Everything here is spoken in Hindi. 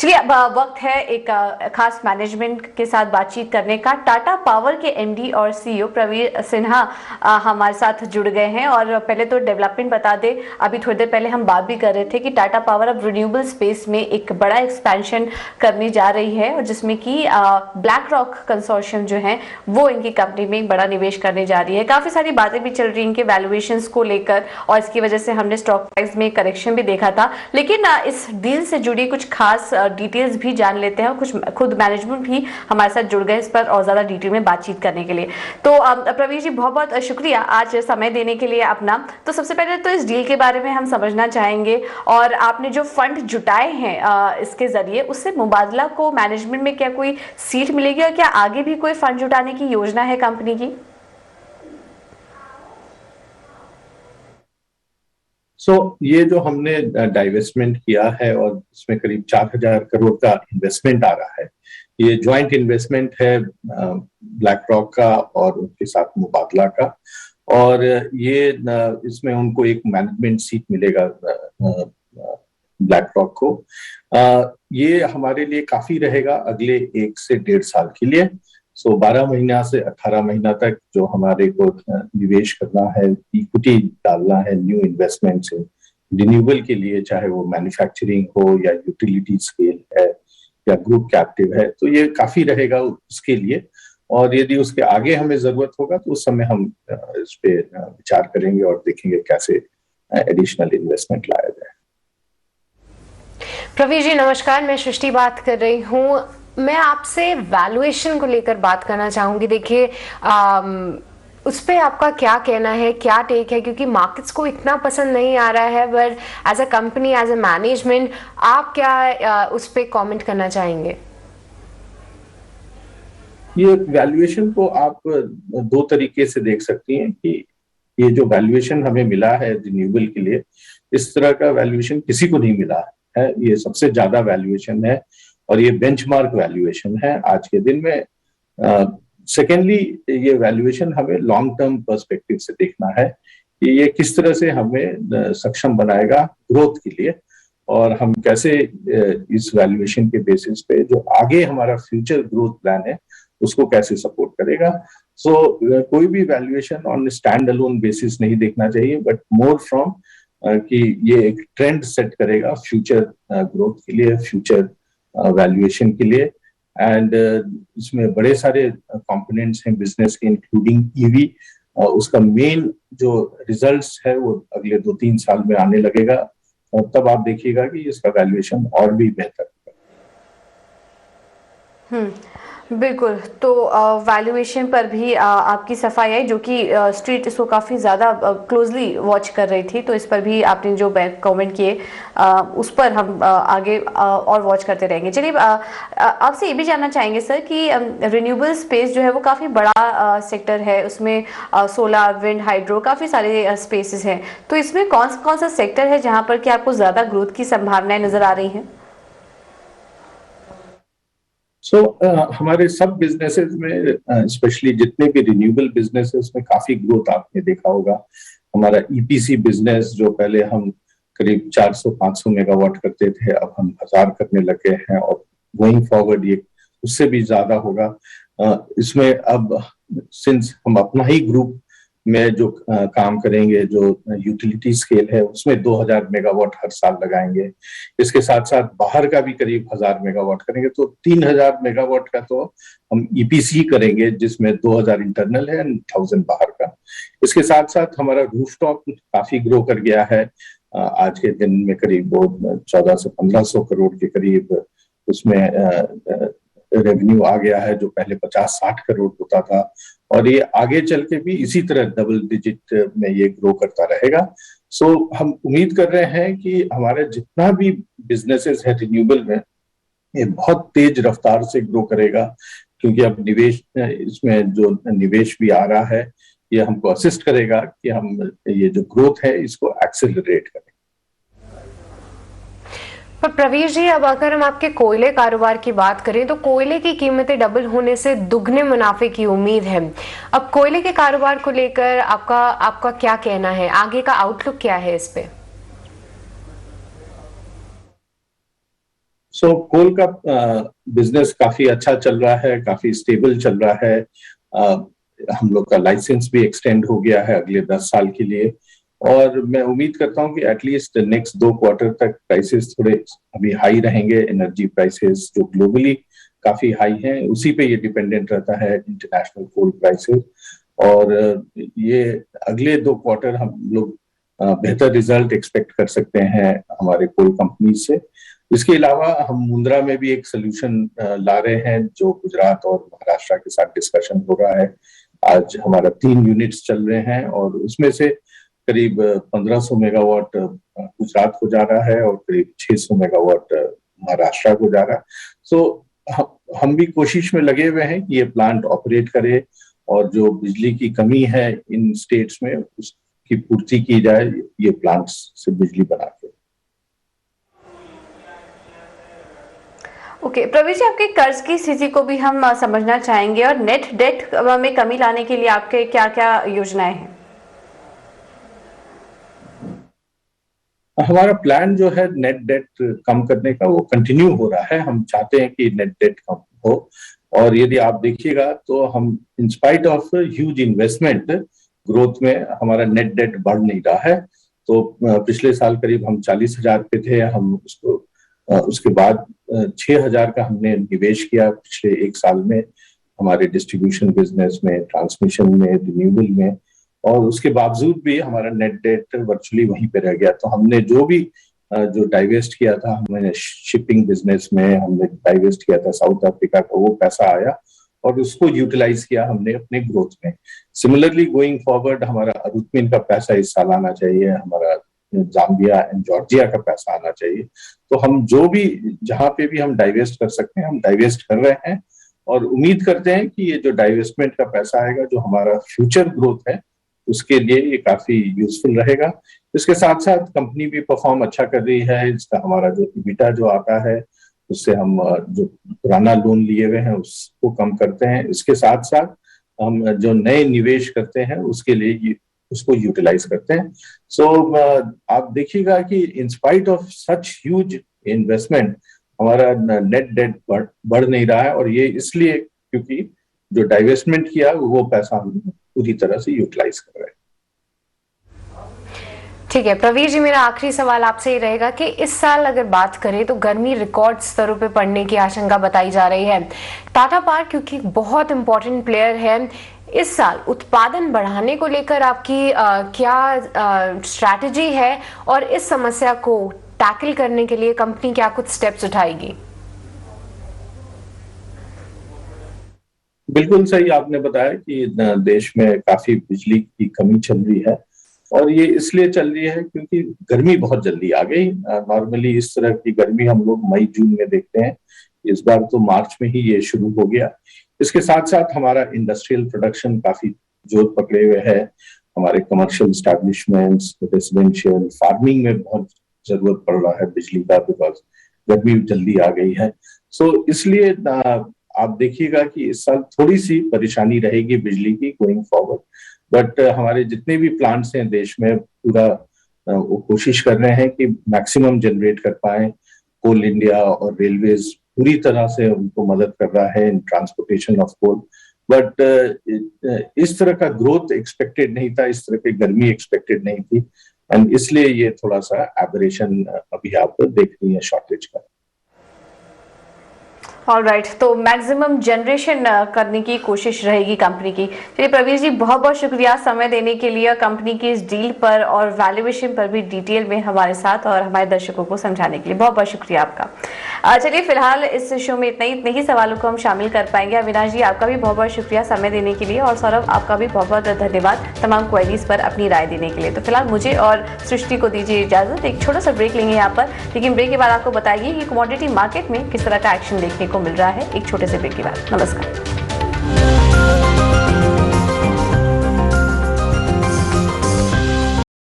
चलिए अब वक्त है एक खास मैनेजमेंट के साथ बातचीत करने का। टाटा पावर के एमडी और सीईओ प्रवीर सिन्हा हमारे साथ जुड़ गए हैं। और पहले तो डेवलपमेंट बता दें, अभी थोड़ी देर पहले हम बात भी कर रहे थे कि टाटा पावर अब रिन्यूएबल स्पेस में एक बड़ा एक्सपेंशन करने जा रही है, और जिसमें कि ब्लैक रॉक कंसोर्शियम जो है वो इनकी कंपनी में एक बड़ा निवेश करने जा रही है। काफी सारी बातें भी चल रही हैं इनके वैल्यूएशंस को लेकर, और इसकी वजह से हमने स्टॉक प्राइस में करेक्शन भी देखा था। लेकिन इस डील से जुड़ी कुछ खास डिटेल्स भी जान लेते हैं, और कुछ खुद मैनेजमेंट भी हमारे साथ जुड़ गए इस पर और ज्यादा डिटेल में बातचीत करने के लिए। तो प्रवीर जी, बहुत बहुत शुक्रिया आज समय देने के लिए अपना। तो सबसे पहले तो इस डील के बारे में हम समझना चाहेंगे, और आपने जो फंड जुटाए हैं इसके जरिए, उससे मुबादला को मैनेजमेंट में क्या कोई सीट मिलेगी, और क्या आगे भी कोई फंड जुटाने की योजना है कंपनी की? ये जो हमने डाइवेस्टमेंट किया है और इसमें करीब 4,000 करोड़ का इन्वेस्टमेंट आ रहा है, ये ज्वाइंट इन्वेस्टमेंट है ब्लैक रॉक का और उनके साथ मुबादला का। और ये इसमें उनको एक मैनेजमेंट सीट मिलेगा ब्लैक रॉक को। ये हमारे लिए काफी रहेगा अगले 1 से 1.5 साल के लिए। 12 महीना से 18 महीना तक जो हमारे को निवेश करना है, इक्विटी डालना है न्यू इन्वेस्टमेंट से रिन्यूएबल के लिए, चाहे वो मैन्युफैक्चरिंग हो या यूटिलिटी स्केल है या ग्रुप कैप्टिव है, तो ये काफी रहेगा उसके लिए। और यदि उसके आगे हमें जरूरत होगा तो उस समय हम इस पे विचार करेंगे और देखेंगे कैसे एडिशनल इन्वेस्टमेंट लाया जाए। प्रवीर जी नमस्कार, मैं सृष्टि बात कर रही हूँ। मैं आपसे वैल्यूएशन को लेकर बात करना चाहूंगी। देखिए उस पर आपका क्या कहना है, क्या टेक है, क्योंकि मार्केट्स को इतना पसंद नहीं आ रहा है, but as a company, as a management, आप क्या उस पर कमेंट करना चाहेंगे? ये वैल्यूएशन को आप 2 तरीके से देख सकती हैं कि ये जो वैल्यूएशन हमें मिला है रिन्यूएबल के लिए, इस तरह का वैल्यूएशन किसी को नहीं मिला है। ये सबसे ज्यादा वैल्यूएशन है और ये बेंचमार्क वैल्यूएशन है आज के दिन में। सेकेंडली, ये वैल्यूएशन हमें लॉन्ग टर्म पर्सपेक्टिव से देखना है कि ये किस तरह से हमें सक्षम बनाएगा ग्रोथ के लिए, और हम कैसे इस वैल्यूएशन के बेसिस पे जो आगे हमारा फ्यूचर ग्रोथ प्लान है उसको कैसे सपोर्ट करेगा। कोई भी valuation on stand alone basis नहीं देखना चाहिए, बट मोर फ्रॉम कि ये एक ट्रेंड सेट करेगा फ्यूचर ग्रोथ के लिए, फ्यूचर वैल्यूएशन के लिए। एंड इसमें बड़े सारे कंपोनेंट्स हैं बिजनेस के, इंक्लूडिंग ईवी। उसका मेन जो रिजल्ट्स है वो अगले 2-3 साल में आने लगेगा, और तब आप देखिएगा कि इसका वैल्यूएशन और भी बेहतर होगा। बिल्कुल। तो वैल्यूएशन पर भी आपकी सफाई आई, जो कि स्ट्रीट इसको काफ़ी ज़्यादा क्लोजली वॉच कर रही थी। तो इस पर भी आपने जो कमेंट किए उस पर हम आगे और वॉच करते रहेंगे। चलिए आपसे ये भी जानना चाहेंगे सर कि रिन्यूएबल स्पेस जो है वो काफ़ी बड़ा सेक्टर है, उसमें सोलर, विंड, हाइड्रो, काफ़ी सारे स्पेसेस हैं। तो इसमें कौन कौन सा सेक्टर है जहाँ पर कि आपको ज़्यादा ग्रोथ की संभावनाएं नज़र आ रही हैं? हमारे सब बिजनेसेस में, स्पेशली जितने भी रिन्यूएबल बिजनेसेस में काफी ग्रोथ आपने देखा होगा। हमारा ईपीसी बिजनेस जो पहले हम करीब 400-500 मेगावाट करते थे, अब हम 1000 करने लगे हैं, और गोइंग फॉरवर्ड ये उससे भी ज्यादा होगा। इसमें अब सिंस हम अपना ही ग्रुप में जो काम करेंगे, जो यूटिलिटी स्केल है, उसमें 2000 मेगावाट हर साल लगाएंगे। इसके साथ साथ बाहर का भी करीब 1000 मेगावाट करेंगे, तो 3000 मेगावाट का तो हम ईपीसी करेंगे, जिसमें 2000 इंटरनल है एंड 1000 बाहर का। इसके साथ साथ हमारा रूफटॉप काफी ग्रो कर गया है। आज के दिन में करीब 1400 से 1500 करोड़ के करीब उसमें रेवेन्यू आ गया है, जो पहले 50-60 करोड़ होता था, और ये आगे चल के भी इसी तरह डबल डिजिट में ये ग्रो करता रहेगा। हम उम्मीद कर रहे हैं कि हमारे जितना भी बिजनेसेस है रिन्यूएबल में, ये बहुत तेज रफ्तार से ग्रो करेगा, क्योंकि अब निवेश, इसमें जो निवेश भी आ रहा है, ये हमको असिस्ट करेगा कि हम ये जो ग्रोथ है इसको एक्सेलरेट करें। पर प्रवीर जी, अब अगर हम आपके कोयले कारोबार की बात करें तो कोयले की कीमतें डबल होने से दुगने मुनाफे की उम्मीद है। अब कोयले के कारोबार को लेकर आपका क्या कहना है, आगे का आउटलुक क्या है इस पे? कोल का बिजनेस काफी अच्छा चल रहा है, काफी स्टेबल चल रहा है। हम लोग का लाइसेंस भी एक्सटेंड हो गया है अगले 10 साल के लिए, और मैं उम्मीद करता हूं कि एटलीस्ट नेक्स्ट 2 क्वार्टर तक प्राइसेस थोड़े अभी हाई रहेंगे। एनर्जी प्राइसेस जो ग्लोबली काफी हाई हैं, उसी पे ये डिपेंडेंट रहता है, इंटरनेशनल कोल प्राइसेस। और ये अगले 2 क्वार्टर हम लोग बेहतर रिजल्ट एक्सपेक्ट कर सकते हैं हमारे कोल कंपनी से। इसके अलावा हम मुंद्रा में भी एक सोल्यूशन ला रहे हैं, जो गुजरात और महाराष्ट्र के साथ डिस्कशन हो रहा है। आज हमारा 3 यूनिट्स चल रहे हैं और उसमें से करीब 1500 मेगावाट गुजरात को जा रहा है और करीब 600 मेगावाट महाराष्ट्र को जा रहा है। सो हम भी कोशिश में लगे हुए हैं कि ये प्लांट ऑपरेट करे और जो बिजली की कमी है इन स्टेट्स में उसकी पूर्ति की जाए, ये प्लांट्स से बिजली बना के। ओके प्रवीर जी, आपके कर्ज की स्थिति को भी हम समझना चाहेंगे और नेट डेट में कमी लाने के लिए आपके क्या क्या योजनाएं हैं? हमारा प्लान जो है नेट डेट कम करने का, वो कंटिन्यू हो रहा है। हम चाहते हैं कि नेट डेट कम हो, और यदि आप देखिएगा तो हम in spite of huge investment growth में हमारा नेट डेट बढ़ नहीं रहा है। तो पिछले साल करीब हम 40,000 पे थे, हम उसको उसके बाद 6,000 का हमने निवेश किया पिछले 1 साल में हमारे डिस्ट्रीब्यूशन बिजनेस में, ट्रांसमिशन में, रिन्यूएबल में, और उसके बावजूद भी हमारा नेट डेट वर्चुअली वहीं पे रह गया। तो हमने जो डाइवेस्ट किया था, हमने शिपिंग बिजनेस में हमने डाइवेस्ट किया था साउथ अफ्रीका का, वो पैसा आया और उसको यूटिलाइज किया हमने अपने ग्रोथ में। सिमिलरली गोइंग फॉरवर्ड हमारा अरुत्मिन का पैसा इस साल आना चाहिए, हमारा जाम्बिया एंड जॉर्जिया का पैसा आना चाहिए। तो हम जो भी जहां पे भी हम डाइवेस्ट कर सकते हैं हम डाइवेस्ट कर रहे हैं, और उम्मीद करते हैं कि ये जो डाइवेस्टमेंट का पैसा आएगा जो हमारा फ्यूचर ग्रोथ है उसके लिए ये काफी यूजफुल रहेगा। इसके साथ साथ कंपनी भी परफॉर्म अच्छा कर रही है। इसका हमारा जो इबिटा जो आता है उससे हम जो पुराना लोन लिए हुए हैं उसको कम करते हैं। इसके साथ साथ हम जो नए निवेश करते हैं उसके लिए उसको यूटिलाइज करते हैं। सो आप देखिएगा कि in spite of such huge investment हमारा नेट डेट बढ़ नहीं रहा है, और ये इसलिए क्योंकि जो डाइवेस्टमेंट किया वो पैसा हम पूरी तरह से यूटिलाइज कर रहे हैं। ठीक है प्रवीर जी, मेरा आखिरी सवाल आपसे ही रहेगा कि इस साल अगर बात करें तो गर्मी रिकॉर्ड स्तरों पे पड़ने की आशंका बताई जा रही है। टाटा पावर क्योंकि बहुत इंपॉर्टेंट प्लेयर है, इस साल उत्पादन बढ़ाने को लेकर आपकी क्या स्ट्रैटेजी है और इस समस्या को टैकल करने के लिए कंपनी क्या कुछ स्टेप्स उठाएगी? बिल्कुल सही आपने बताया कि देश में काफी बिजली की कमी चल रही है, और ये इसलिए चल रही है क्योंकि गर्मी बहुत जल्दी आ गई। नॉर्मली इस तरह की गर्मी हम लोग मई जून में देखते हैं, इस बार तो मार्च में ही ये शुरू हो गया। इसके साथ साथ हमारा इंडस्ट्रियल प्रोडक्शन काफी जोर पकड़े हुए है। हमारे कमर्शियल एस्टैब्लिशमेंट्स, रेजिडेंशियल, फार्मिंग में बहुत जरूरत पड़ रहा है बिजली का, बिकॉज गर्मी जल्दी आ गई है। सो इसलिए आप देखिएगा कि इस साल थोड़ी सी परेशानी रहेगी बिजली की गोइंग फॉरवर्ड, बट हमारे जितने भी प्लांट्स हैं देश में पूरा वो कोशिश कर रहे हैं कि मैक्सिमम जनरेट कर पाए। कोल इंडिया और रेलवेज पूरी तरह से उनको मदद कर रहा है in transportation of coal, but इस तरह का ग्रोथ एक्सपेक्टेड नहीं था, इस तरह की गर्मी एक्सपेक्टेड नहीं थी, एंड इसलिए ये थोड़ा सा एबरेशन अभी आप देख रही है शॉर्टेज का। ऑलराइट, तो मैक्सिमम जनरेशन करने की कोशिश रहेगी कंपनी की। चलिए प्रवीर जी, बहुत बहुत शुक्रिया समय देने के लिए, कंपनी की इस डील पर और वैल्यूएशन पर भी डिटेल में हमारे साथ और हमारे दर्शकों को समझाने के लिए बहुत बहुत शुक्रिया आपका। चलिए फिलहाल इस शो में इतने ही सवालों को हम शामिल कर पाएंगे। अविनाश जी, आपका भी बहुत बहुत शुक्रिया समय देने के लिए, और सौरभ आपका भी बहुत बहुत धन्यवाद तमाम क्वेरीज पर अपनी राय देने के लिए। तो फिलहाल मुझे और सृष्टि को दीजिए इजाजत, एक छोटा सा ब्रेक लेंगे यहाँ पर, लेकिन ब्रेक के बाद आपको बताइए कि कमोडिटी मार्केट में किस तरह का एक्शन देखने को मिल रहा है। एक छोटे से ब्रेक के बाद। नमस्कार।